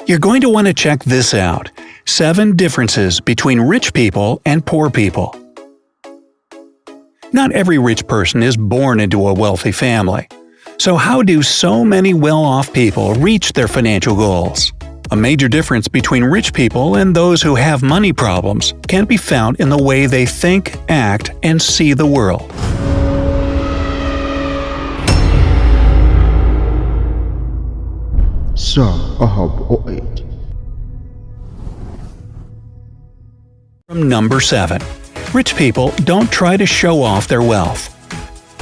You're going to want to check this out: 7 differences between rich people and poor people. Not every rich person is born into a wealthy family. So how do so many well-off people reach their financial goals? A major difference between rich people and those who have money problems can be found in the way they think, act, and see the world. Sir Ahab 08. From number 7. Rich people don't try to show off their wealth.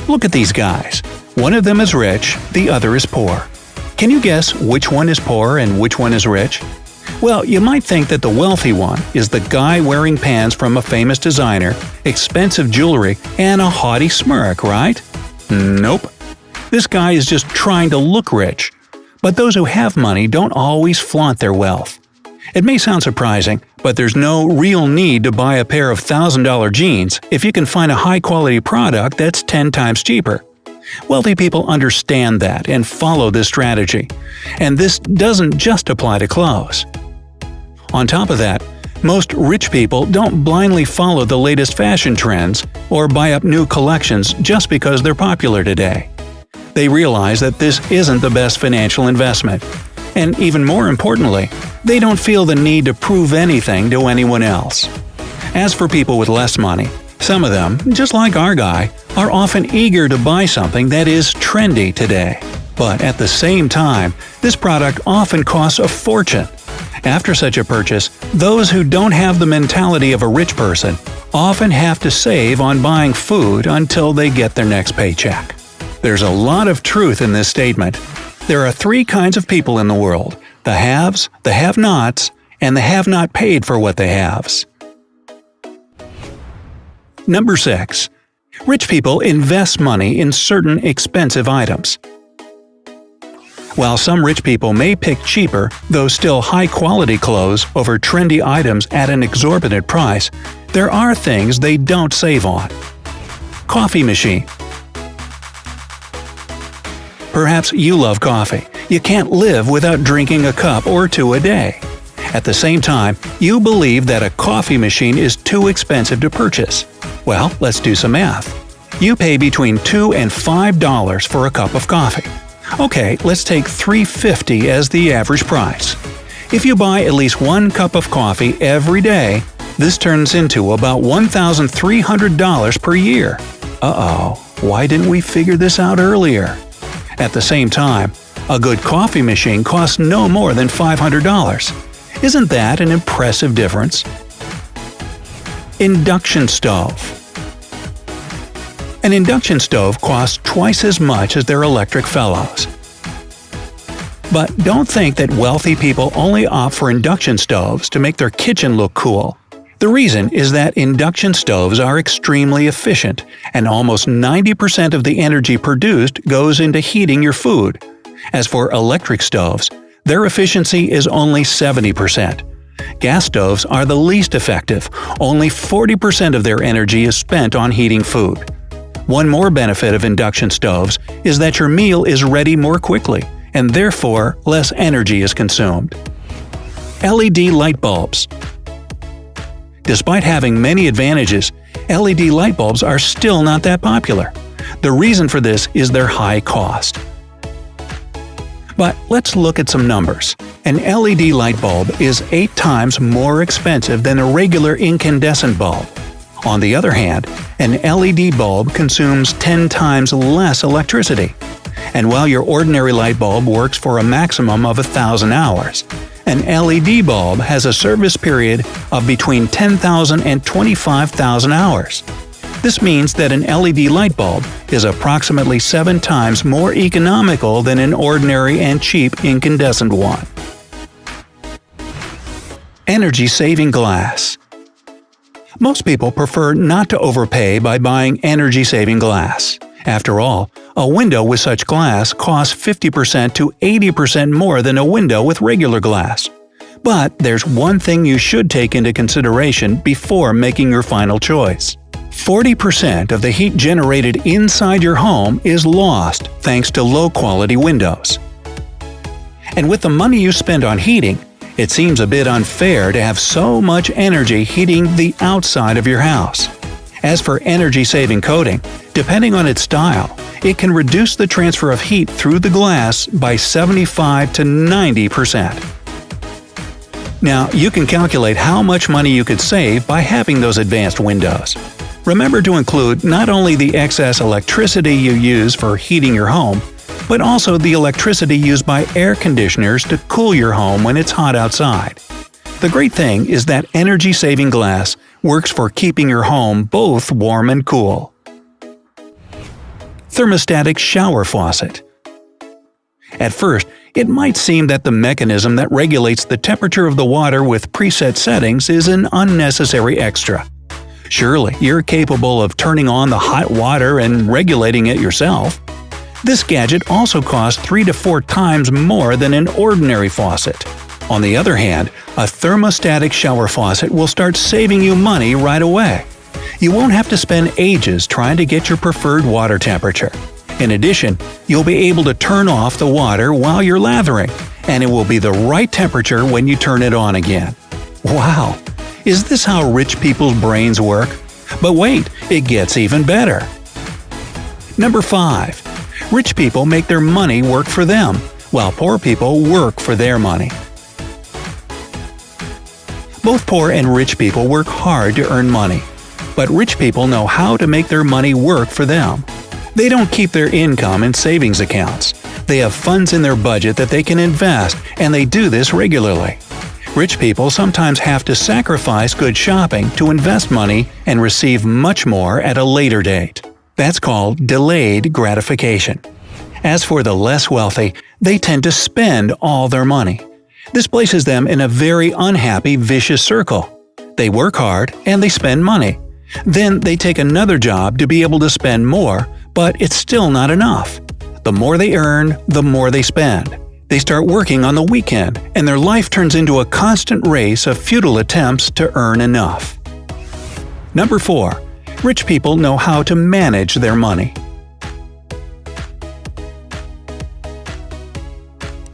Look at these guys. One of them is rich, the other is poor. Can you guess which one is poor and which one is rich? Well, you might think that the wealthy one is the guy wearing pants from a famous designer, expensive jewelry, and a haughty smirk, right? Nope. This guy is just trying to look rich. But those who have money don't always flaunt their wealth. It may sound surprising, but there's no real need to buy a pair of $1,000 jeans if you can find a high-quality product that's 10 times cheaper. Wealthy people understand that and follow this strategy. And this doesn't just apply to clothes. On top of that, most rich people don't blindly follow the latest fashion trends or buy up new collections just because they're popular today. They realize that this isn't the best financial investment. And even more importantly, they don't feel the need to prove anything to anyone else. As for people with less money, some of them, just like our guy, are often eager to buy something that is trendy today. But at the same time, this product often costs a fortune. After such a purchase, those who don't have the mentality of a rich person often have to save on buying food until they get their next paycheck. There's a lot of truth in this statement. There are 3 kinds of people in the world: the haves, the have-nots, and the have-not paid for what they haves. Number 6. Rich people invest money in certain expensive items. While some rich people may pick cheaper, though still high-quality clothes over trendy items at an exorbitant price, there are things they don't save on. Coffee machine. Perhaps you love coffee. You can't live without drinking a cup or 2 a day. At the same time, you believe that a coffee machine is too expensive to purchase. Well, let's do some math. You pay between $2 and $5 for a cup of coffee. Okay, let's take $3.50 as the average price. If you buy at least 1 cup of coffee every day, this turns into about $1,300 per year. Uh-oh, why didn't we figure this out earlier? At the same time, a good coffee machine costs no more than $500. Isn't that an impressive difference? Induction stove. An induction stove costs twice as much as their electric fellows. But don't think that wealthy people only opt for induction stoves to make their kitchen look cool. The reason is that induction stoves are extremely efficient, and almost 90% of the energy produced goes into heating your food. As for electric stoves, their efficiency is only 70%. Gas stoves are the least effective. Only 40% of their energy is spent on heating food. One more benefit of induction stoves is that your meal is ready more quickly, and therefore less energy is consumed. LED light bulbs. Despite having many advantages, LED light bulbs are still not that popular. The reason for this is their high cost. But let's look at some numbers. An LED light bulb is 8 times more expensive than a regular incandescent bulb. On the other hand, an LED bulb consumes 10 times less electricity. And while your ordinary light bulb works for a maximum of 1,000 hours, an LED bulb has a service period of between 10,000 and 25,000 hours. This means that an LED light bulb is approximately 7 times more economical than an ordinary and cheap incandescent one. Energy-saving glass. Most people prefer not to overpay by buying energy-saving glass. After all, a window with such glass costs 50% to 80% more than a window with regular glass. But there's one thing you should take into consideration before making your final choice. 40% of the heat generated inside your home is lost thanks to low-quality windows. And with the money you spend on heating, It seems a bit unfair to have so much energy heating the outside of your house. As for energy-saving coating, depending on its style, it can reduce the transfer of heat through the glass by 75 to 90%. Now, you can calculate how much money you could save by having those advanced windows. Remember to include not only the excess electricity you use for heating your home, but also the electricity used by air conditioners to cool your home when it's hot outside. The great thing is that energy-saving glass works for keeping your home both warm and cool. Thermostatic shower faucet. At first, it might seem that the mechanism that regulates the temperature of the water with preset settings is an unnecessary extra. Surely, you're capable of turning on the hot water and regulating it yourself. This gadget also costs 3 to 4 times more than an ordinary faucet. On the other hand, a thermostatic shower faucet will start saving you money right away. You won't have to spend ages trying to get your preferred water temperature. In addition, you'll be able to turn off the water while you're lathering, and it will be the right temperature when you turn it on again. Wow! Is this how rich people's brains work? But wait, it gets even better. Number 5. Rich people make their money work for them, while poor people work for their money. Both poor and rich people work hard to earn money, but rich people know how to make their money work for them. They don't keep their income in savings accounts. They have funds in their budget that they can invest, and they do this regularly. Rich people sometimes have to sacrifice good shopping to invest money and receive much more at a later date. That's called delayed gratification. As for the less wealthy, they tend to spend all their money. This places them in a very unhappy, vicious circle. They work hard and they spend money. Then they take another job to be able to spend more, but it's still not enough. The more they earn, the more they spend. They start working on the weekend, and their life turns into a constant race of futile attempts to earn enough. Number 4. Rich people know how to manage their money.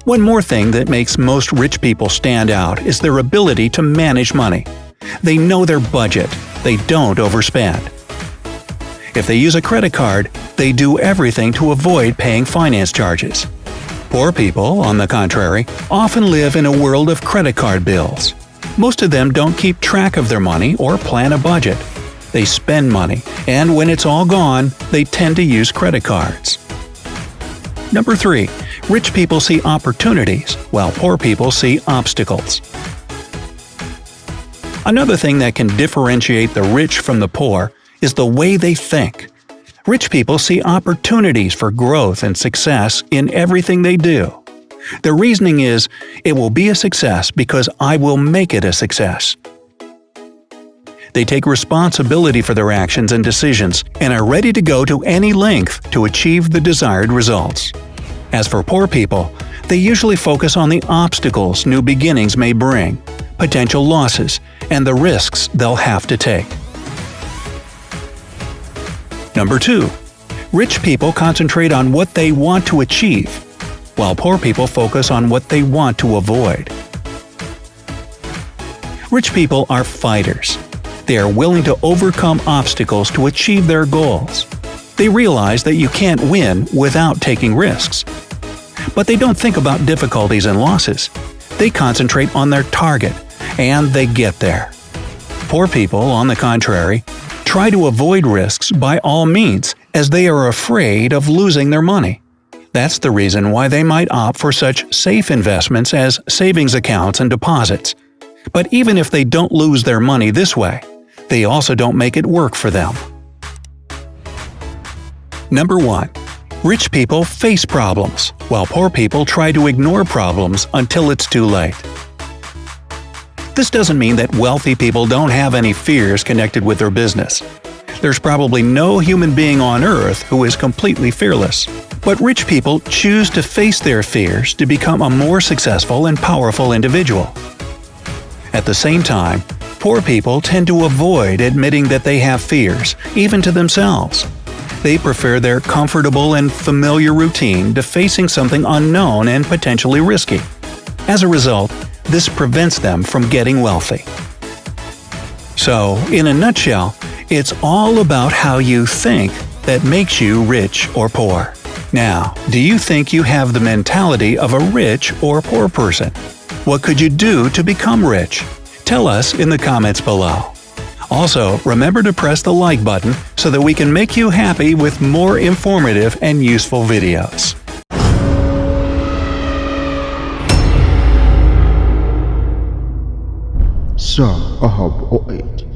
One more thing that makes most rich people stand out is their ability to manage money. They know their budget. They don't overspend. If they use a credit card, they do everything to avoid paying finance charges. Poor people, on the contrary, often live in a world of credit card bills. Most of them don't keep track of their money or plan a budget. They spend money, and when it's all gone, they tend to use credit cards. Number 3. Rich people see opportunities, while poor people see obstacles. Another thing that can differentiate the rich from the poor is the way they think. Rich people see opportunities for growth and success in everything they do. Their reasoning is, it will be a success because I will make it a success. They take responsibility for their actions and decisions and are ready to go to any length to achieve the desired results. As for poor people, they usually focus on the obstacles new beginnings may bring, potential losses, and the risks they'll have to take. Number 2. Rich people concentrate on what they want to achieve, while poor people focus on what they want to avoid. Rich people are fighters. They are willing to overcome obstacles to achieve their goals. They realize that you can't win without taking risks. But they don't think about difficulties and losses. They concentrate on their target, and they get there. Poor people, on the contrary, try to avoid risks by all means, as they are afraid of losing their money. That's the reason why they might opt for such safe investments as savings accounts and deposits. But even if they don't lose their money this way, they also don't make it work for them. Number 1. Rich people face problems, while poor people try to ignore problems until it's too late. This doesn't mean that wealthy people don't have any fears connected with their business. There's probably no human being on earth who is completely fearless. But rich people choose to face their fears to become a more successful and powerful individual. At the same time, poor people tend to avoid admitting that they have fears, even to themselves. They prefer their comfortable and familiar routine to facing something unknown and potentially risky. As a result, this prevents them from getting wealthy. So, in a nutshell, it's all about how you think that makes you rich or poor. Now, do you think you have the mentality of a rich or poor person? What could you do to become rich? Tell us in the comments below. Also, remember to press the like button so that we can make you happy with more informative and useful videos. Sir Ahab 08